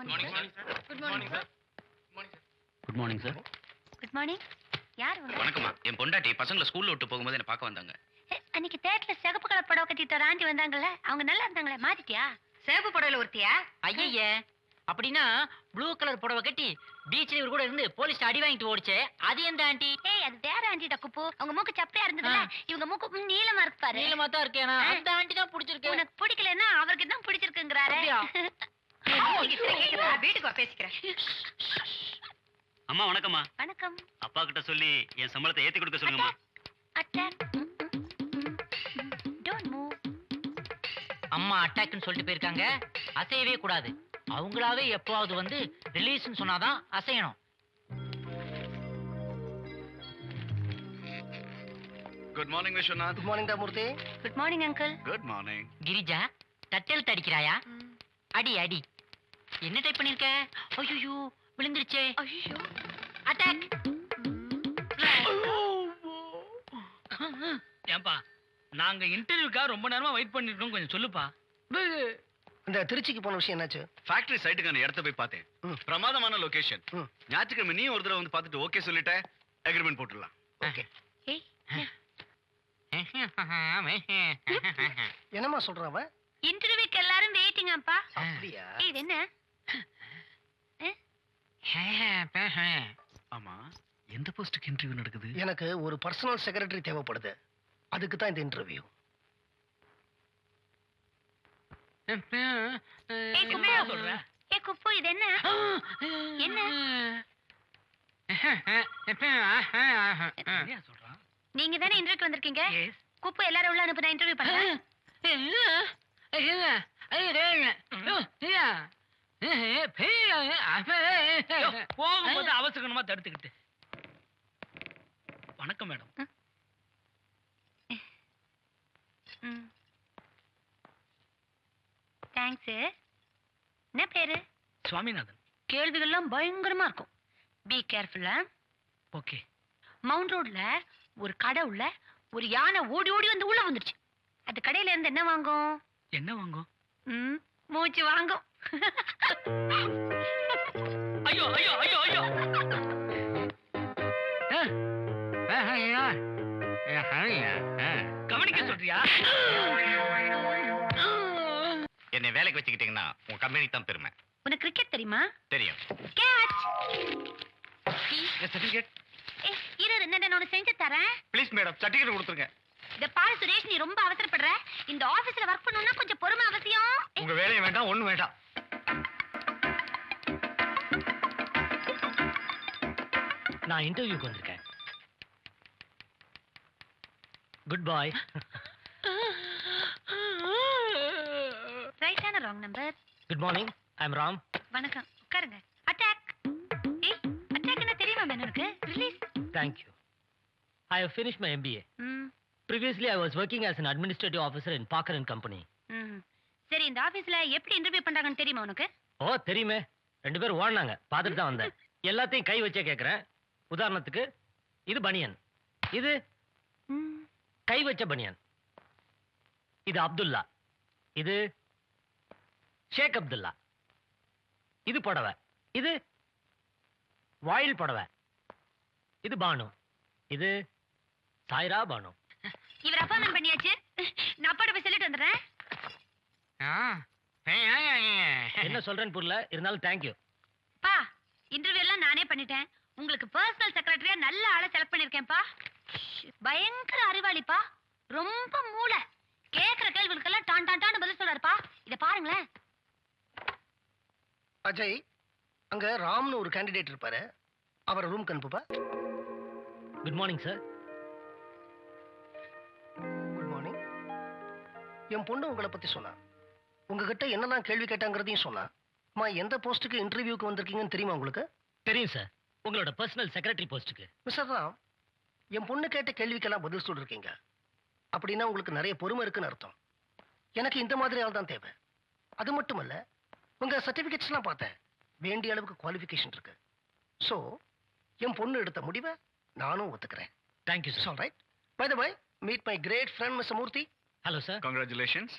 Good morning sir. Good morning sir. Good morning. யார் உங்க? வணக்கம்மா. என் பொண்டாட்டி பசங்களை ஸ்கூல்ல விட்டு போகும்போது என்ன பார்க்க வந்தாங்க. அன்னைக்கு தேட்டர்ல சிகப்பு கலர் புடவை கட்டிட்டு ஒரு ஆண்டி வந்தாங்கல்ல, அவங்க நல்லா இருந்தாங்களே, மாத்திட்டியா? சிவப்பு புடவையில ஒருத்தியா? ஐயய்ய, அப்படின்னா ப்ளூ கலர் புடவை கட்டி பீச்ல இவர் கூட இருந்து போலீஸ் அடி வாங்கிட்டு ஓடிச்சே, அது எந்த ஆண்டி? ஏய், அது வேற ஆண்டிடா குப்பு. அவங்க மூக்கு சப்பையா இருந்ததுல, இவங்க மூக்கு நீளமா இருக்கு பாரு. நீளமா தான் இருக்கேனா? அந்த ஆண்டி தான் பிடிச்சிருக்கு. உனக்கு பிடிக்கலன்னா அவருக்கு தான் பிடிச்சிருக்குங்கறாரே. வீட்டுக்கு வா, பேசிக்கிறேன். அம்மா வணக்கம்மா. வணக்கம். அப்பா கிட்ட சொல்லி என் சம்பளத்தை ஏத்தி கொடுக்க சொல்லுங்கம்மா. அட்டாக். Don't move. அம்மா அட்டாக்னு சொல்லிட்டு போயிருக்காங்க. அசையவே கூடாது. அவங்களாவே எப்பவாவது வந்து ரிலீஸ்னு சொன்னாதான் அசையணும். Good morning Viswanath. Good morning Murthy. Good morning uncle. Good morning. Girija, தட்டல் தடிக்கிறாயா? அடி அடி. என்ன டைப் பண்ணிருக்க? ஐயோ, விழுந்துருச்சே. ஐயோ. அட்டாக். ஏன்பா, நாங்க இன்டர்வியூக்காக ரொம்ப நேரமா வெயிட் பண்ணிட்டு இருக்கோம், கொஞ்சம் சொல்லுப்பா. இந்த திருச்சிக்கு போன விஷயம் என்னாச்சு? ஃபேக்டரி சைட்டுக்கான இடத்த போய் பார்த்தேன். பிரமாதமான லொகேஷன். ஞாயிற்றுக்கிழமை நீ ஒரு தடவை வந்து பார்த்துட்டு ஓகே சொல்லிட்ட, அக்ரிமெண்ட் போட்டுடலாம். ஓகே. ஏய், என்னம்மா சொல்றவ? இன்டர்வியூக்கு எல்லாரும் வெயிட்டிங் அப்பா. அப்படியா? இது என்ன? ஆமா, எந்த போஸ்டுக்கு இன்டர்வியூ நடக்குது? எனக்கு ஒரு பர்சனல் செக்ரட்டரி தேவைப்படுது. அதுக்கு தான் இந்த இன்டர்வியூ. ஏய் குப்பு, சொல்ற? ஏய் குப்பு, இது என்ன? என்ன? என்னையா சொல்றான்? நீங்க தானே இன்டர்வியூக்கு வந்திருக்கீங்க? குப்பு எல்லாரும் உள்ள அனுப்பி நான் இன்டர்வியூ பண்றேன். போகும்போது அவசரமா தடுத்துக்கிட்டு. வணக்கம் மேடம். தேங்க்ஸ். என்ன பேரு? சுவாமிநாதன். கேள்விகள்லாம் பயங்கரமா இருக்கும். பி கேர்ஃபுல்லா. ஓகே. மவுண்ட் ரோட்ல ஒரு கடை உள்ள ஒரு யானை ஓடி ஓடி வந்து உள்ள வந்துருச்சு. அந்த கடையில இருந்து என்ன வாங்கும்? என்ன வாங்கும்? மூச்சு வாங்கும். ஐயோ ஐயோ ஐயோ ஐயோ. கவனிக்க சொல்றியா? என்னை வேலைக்கு வச்சுக்கிட்டீங்கன்னா உங்க கம்பெனிக்கு தான் பெருமை. உனக்கு கிரிக்கெட் தெரியுமா? தெரியும். கேட்ச். சர்டிபிகேட். ஏய், இரு, நான் உனக்கு செஞ்சு தரேன். ப்ளீஸ் மேடம், சர்டிபிகேட் கொடுத்துருங்க. இந்த பாரு சுரேஷ், நீ ரொம்ப அவசரப்படுற. இந்த ஆபீஸ்ல வர்க் பண்ணனும்னா கொஞ்சம் பொறுமை அவசியம். உங்க வேலையை வேண்டாம், ஒண்ணும் வேண்டாம். நான் இன்டர்வியூக்கு வந்திருக்கேன். குட் பாய். ரைட்டான ராங் நம்பர். குட் மார்னிங், ஐ அம் ராம். வணக்கம், உட்காருங்க. அட்டாக். ஏய், அட்டாக் என்ன தெரியுமா உனக்கு? Release. Thank you. I have finished my MBA. Previously, I was working as an administrative officer in Parker and Company. சரி, இந்த ஆபீஸ்ல எப்படி இன்டர்வியூ பண்றாங்கன்னு தெரியுமா உனக்கு? ஓ, தெரியுமே. 2 பேர் ஓடுனாங்க, பார்த்துட்டு தான் வந்தேன். எல்லாத்தையும் கை வச்சே கேட்கிறேன். உதாரணத்துக்கு, இது பனியன், இது கை வச்ச பனியன், இது அப்துல்லா, இது ஷேக் அப்துல்லா, இது புடவை, இது வாயில் புடவை, இது பானு, இது சாய்ரா பானு. இவர் அப்பாயின்மெண்ட் பண்ணியாச்சு. நான் அப்பாட்ட போய் சொல்லிட்டு வந்துடுறேன். என்ன சொல்றேன்னு புரியல, இருந்தாலும் தேங்க்யூ. பா, இன்டர்வியூ எல்லாம் நானே பண்ணிட்டேன். உங்களுக்கு பர்சனல் செக்ரட்டரியா நல்ல ஆளை செலக்ட் பண்ணிருக்கேன்ப்பா. பயங்கர அறிவாளிப்பா, ரொம்ப மூளை. கேக்குற கேள்விகளுக்கெல்லாம் டான் டான் டான் பதில் சொல்றாருப்பா. இத பாருங்களேன். அஜய், அங்க ராம்னு ஒரு கேண்டிடேட் இருப்பாரு, அவரை ரூம்க்கு அனுப்புப்பா. Good morning sir. Good morning. என் பொண்ணு உங்களை பத்தி சொன்னா, உங்ககிட்ட என்னதான் கேள்வி கேட்டாங்கிறதையும் சொன்னா. அம்மா, எந்த போஸ்ட்டுக்கு இன்டர்வியூக்கு வந்திருக்கீங்கன்னு தெரியுமா உங்களுக்கு? தெரியும் சார், உங்களோட பர்சனல் செக்ரட்டரி போஸ்ட்டுக்கு. மிஸ்டர் ராம், என் பொண்ணு கேட்ட கேள்விக்கெல்லாம் பதில் சொல்லிருக்கீங்க. அப்படின்னா உங்களுக்கு நிறைய பொறுமை இருக்குன்னு அர்த்தம். எனக்கு இந்த மாதிரி ஆள் தான் தேவை. அது மட்டுமல்ல, உங்க சர்டிபிகேட்ஸ்லாம் பார்த்தேன், வேண்டிய அளவுக்கு குவாலிஃபிகேஷன் இருக்கு. ஸோ என் பொண்ணு எடுத்த முடிவை நானும் ஒத்துக்கிறேன். Thank you sir. All right. Bye the bye, meet my great friend mister Murthy. Hello sir. Congratulations.